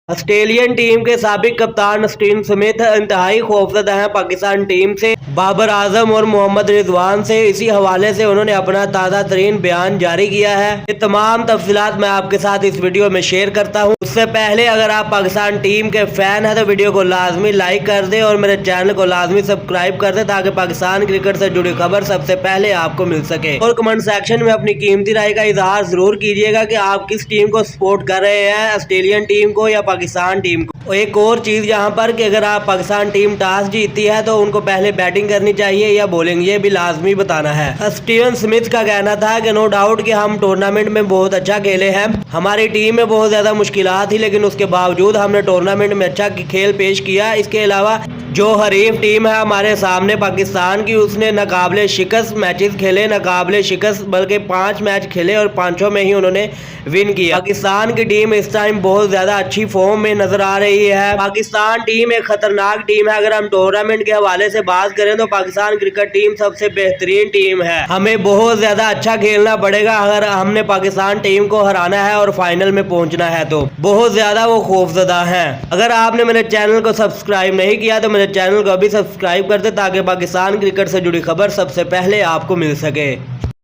Australian team کے سابق کپتان اسٹیو سمتھ انتہائی خوفزدہ ہیں پاکستان ٹیم سے، بابر اعظم اور محمد رضوان سے۔ اسی حوالے سے انہوں نے اپنا تازہ ترین بیان جاری کیا ہے۔ یہ تمام تفصیلات میں آپ کے ساتھ اس ویڈیو میں شیئر کرتا ہوں۔ اس سے پہلے اگر آپ پاکستان ٹیم کے فین ہیں تو ویڈیو کو لازمی لائک کر دیں اور میرے چینل کو لازمی سبسکرائب کر دیں تاکہ پاکستان کرکٹ سے جڑی خبر سب سے پہلے آپ کو مل سکے۔ اور کمنٹ سیکشن میں اپنی قیمتی رائے کا اظہار ضرور کیجیے گا کہ آپ کس ٹیم کو سپورٹ کر رہے ہیں، آسٹریلین ٹیم کو یا پاکستان ٹیم کو۔ ایک اور چیز یہاں پر کہ اگر آپ پاکستان ٹیم ٹاس جیتی ہے تو ان کو پہلے بیٹنگ کرنی چاہیے یا بولنگ، یہ بھی لازمی بتانا ہے۔ اسٹیو سمتھ کا کہنا تھا کہ نو ڈاؤٹ کہ ہم ٹورنامنٹ میں بہت اچھا کھیلے ہیں، ہماری ٹیم میں بہت زیادہ مشکلات تھی لیکن اس کے باوجود ہم نے ٹورنامنٹ میں اچھا کھیل پیش کیا۔ اس کے علاوہ جو حریف ٹیم ہے ہمارے سامنے پاکستان کی، اس نے ناقابل شکست میچز کھیلے، ناقابل شکست بلکہ 5 میچ کھیلے اور 5 میں ہی انہوں نے ون کیا۔ پاکستان کی ٹیم اس ٹائم بہت زیادہ اچھی فارم میں نظر آ رہی ہے۔ پاکستان ٹیم ایک خطرناک ٹیم ہے۔ اگر ہم ٹورنامنٹ کے حوالے سے بات کریں تو پاکستان کرکٹ ٹیم سب سے بہترین ٹیم ہے۔ ہمیں بہت زیادہ اچھا کھیلنا پڑے گا اگر ہم نے پاکستان ٹیم کو ہرانا ہے اور فائنل میں پہنچنا ہے تو بہت زیادہ وہ خوفزدہ ہیں۔ اگر آپ نے میرے چینل کو سبسکرائب نہیں کیا تو میرے چینل کو ابھی سبسکرائب کر دیں تاکہ پاکستان کرکٹ سے جڑی خبر سب سے پہلے آپ کو مل سکے۔